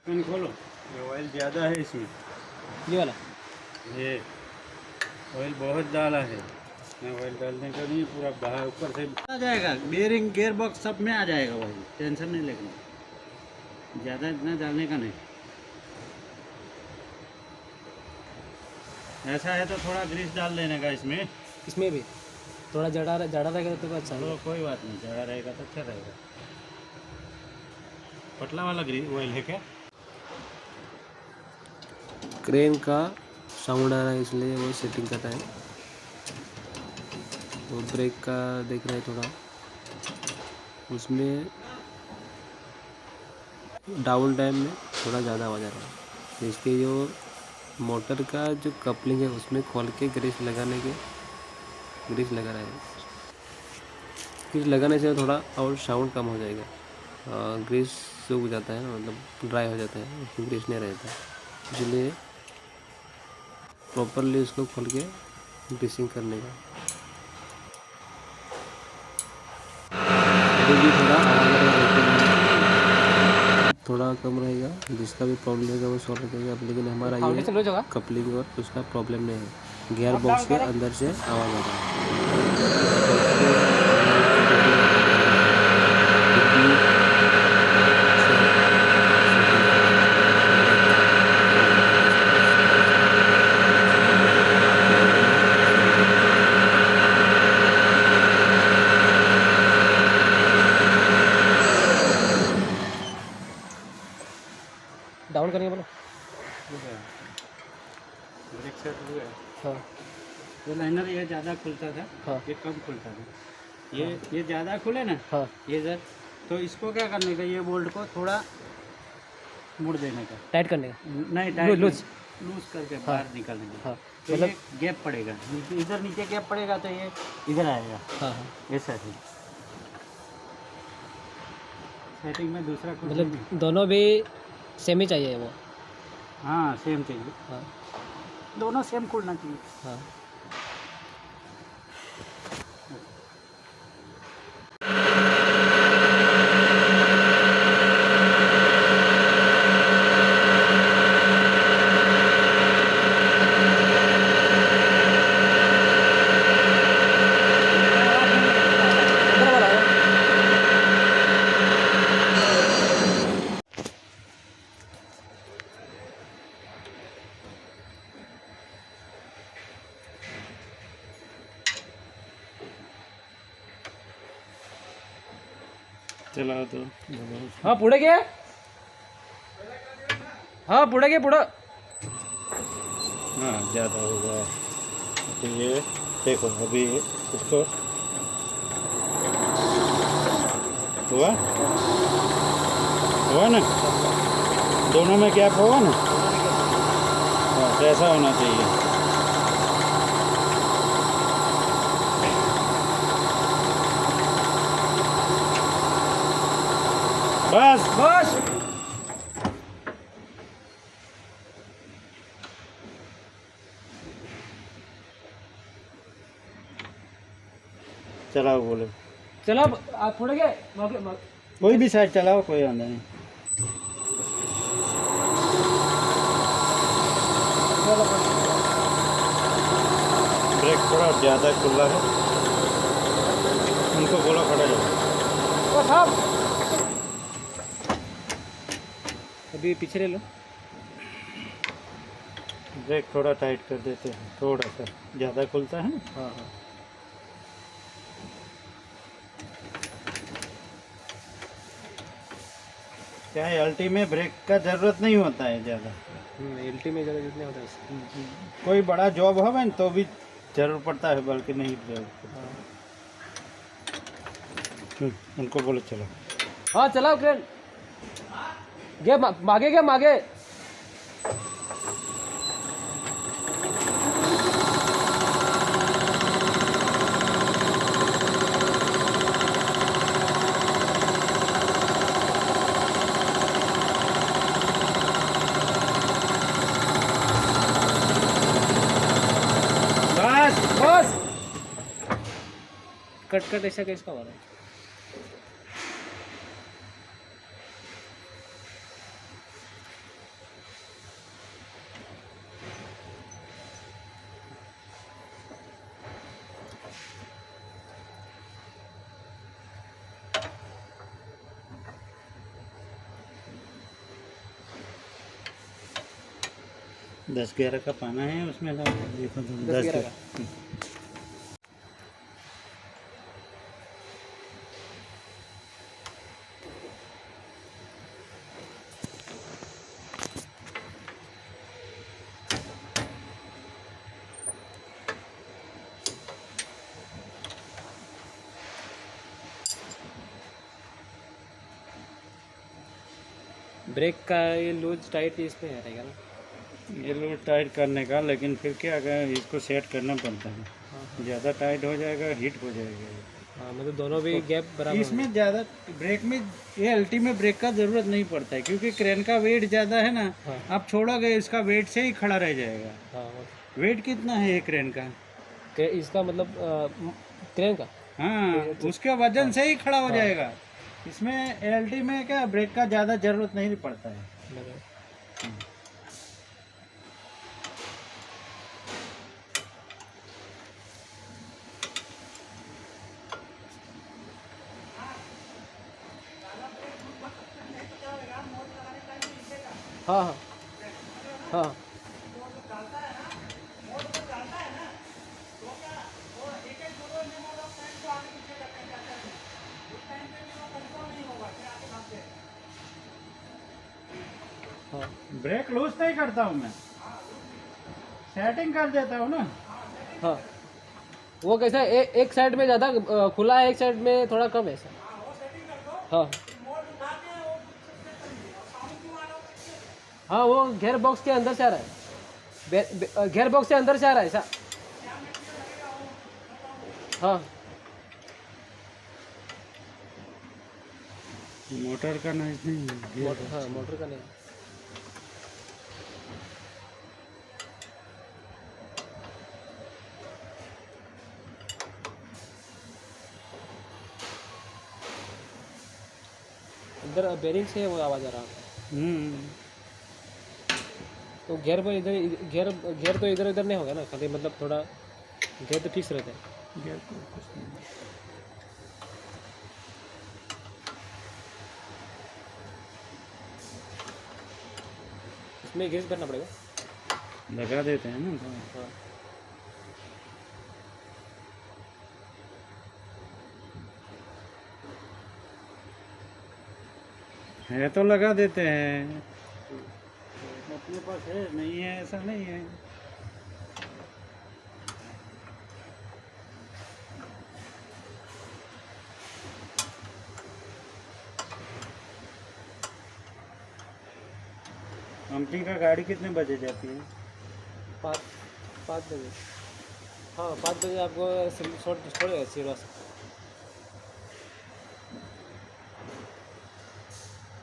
ढक्कन खोलो। ये ऑयल ज़्यादा है इसमें, ये वाला ये ऑयल बहुत डाला है। मैं ऑयल डालने का नहीं, पूरा बाहर ऊपर से आ जाएगा। बेयरिंग गियर बॉक्स सब में आ जाएगा वही, टेंशन नहीं लेना, ज़्यादा इतना डालने का नहीं। ऐसा है तो थोड़ा ग्रीस डाल देने का इसमें। इसमें भी थोड़ा जड़ा रहेगा तो अच्छा चलो है। कोई बात नहीं, जड़ा रहेगा तो अच्छा रहेगा। पतला वाला ग्रीस ऑयल है क्या? क्रेन का साउंड आ रहा है इसलिए वो सेटिंग कर रहा है। वो ब्रेक का देख रहा है, थोड़ा उसमें डाउन टाइम में थोड़ा ज़्यादा आवाज़ आ रहा है। इसके जो मोटर का जो कपलिंग है उसमें खोल के ग्रीस लगा रहा है। ग्रीस लगाने से थोड़ा और साउंड कम हो जाएगा। ग्रीस सूख जाता है ना, मतलब ड्राई हो जाता है, उसमें ग्रीस नहीं रहता, इसलिए प्रॉपरली उसको खोल के ग्रीसिंग करने का। अभी भी थोड़ा कम रहेगा, जिसका भी प्रॉब्लम रहेगा वो सॉल्व करेगा। लेकिन हमारा ये कपलिंग और उसका प्रॉब्लम नहीं है, गियर बॉक्स के अंदर से आवाज़ आ रहा है। डाउन करेंगे बोलो। ब्रेक सेट हुआ है। हाँ ये लाइनर ये ज़्यादा खुलता था, हाँ ये कम खुलता था। ये ज़्यादा खुले ना, हाँ ये सर, तो इसको क्या करने का, ये बोल्ट को थोड़ा मुड़ देने का, टाइट करने का, नहीं टाइट लूज लूज करके हाँ। बाहर निकालने का। हाँ तो मतलब ये गैप पड़ेगा, इधर नीचे गैप पड़ेगा तो ये इधर आएगा। हाँ हाँ ऐसा है सेटिंग में। दूसरा कुछ मतलब नहीं। दोनों भी सेम ही चाहिए वो। हाँ सेम चाहिए, हाँ दोनों सेम खुलना चाहिए। हाँ चला तो हाँ पुढे घे, हाँ पुढे घे पुढं। हाँ ज़्यादा होगा। तो ये देखो अभी इसको हुआ हुआ ना, दोनों में गैप होगा ना, बस ऐसा होना चाहिए। बस बस चलाओ, बोलो चला आप पुढे घे कोई भी साइड चलाओ, कोई वादा नहीं। ब्रेक थोड़ा ज़्यादा खुला है, उनको बोला खड़ा जाओ। अभी पीछे ले लो। ब्रेक थोड़ा टाइट कर देते हैं, थोड़ा सा ज़्यादा खुलता है। हाँ हाँ क्या है, अल्टी में ब्रेक का ज़रूरत नहीं होता है ज़्यादा। एलटी में ज़्यादा जितने होता है कोई बड़ा जॉब हो ना तो भी ज़रूर पड़ता है, बल्कि नहीं ज़रूर पड़ता। उनको बोलो चलो। हाँ चलाओ क्रेन घे, मागे घे मागे। बस बस कट ऐसा कैसे हो रहा है? 10-11 का पाना है उसमें देखो तो 10-11 का। ब्रेक का ये लूज टाइट इसमें रहेगा ना। ये लोग टाइट करने का, लेकिन फिर क्या करें, इसको सेट करना पड़ता है। ज़्यादा टाइट हो जाएगा, हीट हो जाएगा। हाँ मतलब दोनों भी गैप बराबर इसमें ज़्यादा ब्रेक में, ये अल्टी में ब्रेक का ज़रूरत नहीं पड़ता है, क्योंकि क्रेन का वेट ज़्यादा है ना। हाँ। आप छोड़ोगे इसका वेट से ही खड़ा रह जाएगा। हाँ वेट कितना है ये क्रेन का? इसका मतलब क्रेन का। हाँ, उसके वजन से ही खड़ा हो जाएगा। इसमें एलटी में क्या ब्रेक का ज़्यादा ज़रूरत नहीं पड़ता है। हाँ हाँ हाँ। हाँ ब्रेक लूज नहीं करता हूँ मैं, सेटिंग कर देता हूँ ना। हाँ वो कैसा है, एक साइड में ज़्यादा खुला है, एक साइड में थोड़ा कम है ऐसा। हाँ हाँ वो गेयर बॉक्स के अंदर से आ रहा है, गेयर बॉक्स से अंदर से आ रहा है ऐसा। हाँ मोटर का नॉइज नहीं है। हाँ मोटर का नहीं। अंदर बेरिंग से वो आवाज़ आ रहा है। तो गियर पर इधर गियर तो इधर उधर नहीं होगा ना, खाली मतलब थोड़ा गियर तो फिक्स रहता है। गियर को कुछ नहीं। इसमें ग्रीस भरना पड़ेगा, लगा देते हैं ना। हाँ है तो लगा देते हैं, अपने पास है, नहीं है ऐसा नहीं है। कंपनी का गाड़ी कितने बजे जाती है? 5 बजे। हाँ 5 बजे आपको छोड़ेगा सिरवा से।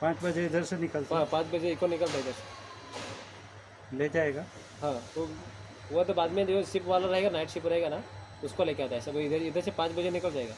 5 बजे इधर से निकलता हाँ 5 बजे इको निकल जाएगा। ले जाएगा। हाँ तो वो तो बाद में जो शिप वाला रहेगा, नाइट शिप रहेगा ना, उसको लेके आता है सब। इधर इधर से 5 बजे निकल जाएगा।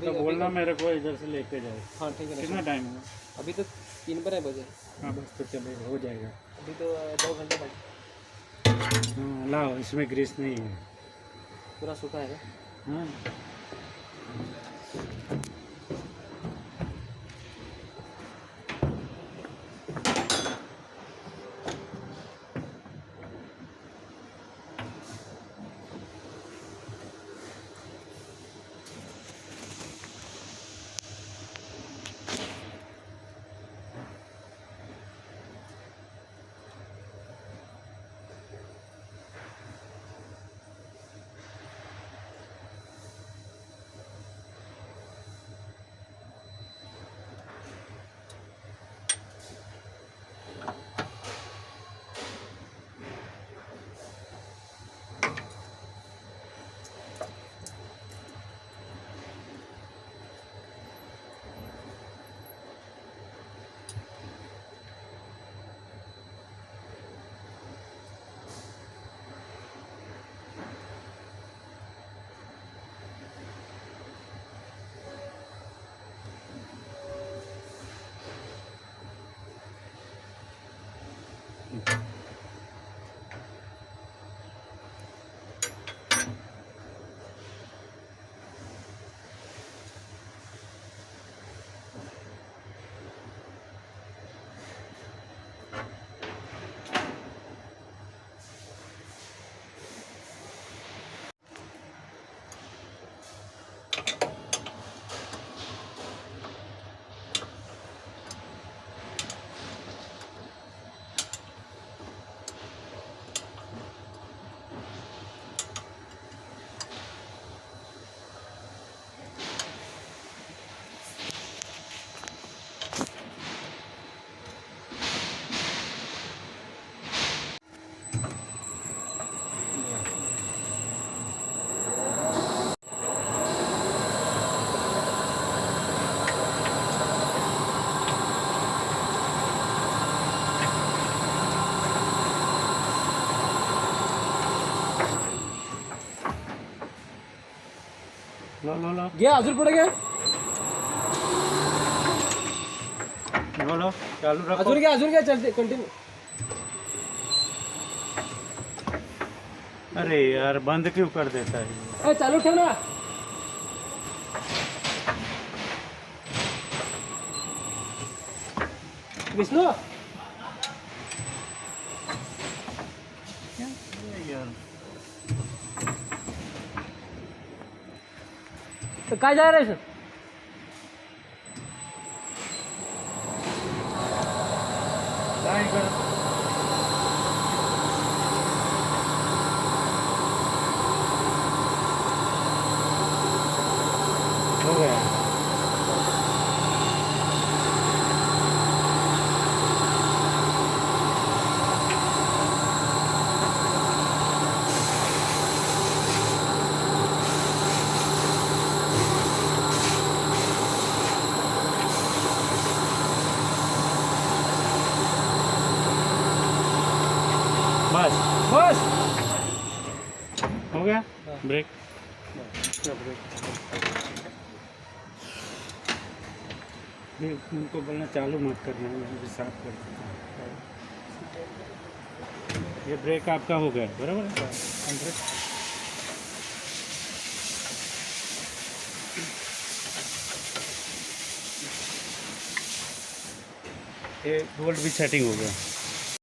तो बोलना मेरे को इधर से लेके जाए। हाँ ठीक है। कितना टाइम हुआ? अभी तो 3 बजे। हाँ बस तो चलेगा, हो जाएगा। अभी तो 2 घंटे बाद। हाँ लाओ, इसमें ग्रीस नहीं है। पूरा सूखा है। हाँ लो लो लो गया अजून पुढे गया लो लो चालू रखो अजून घ्या चलते कंटिन्यू अरे यार बंद क्यों कर देता है ए चालू ठेव ना विष्णू यार तो काय जा रहा है सर काय कर हो गया बस बस हो गया ब्रेक नहीं उनको बोलना चालू मत करना मैं भी साफ कर देता हूँ ये ब्रेक आपका हो गया बराबर है ये बोल्ट भी सेटिंग हो गया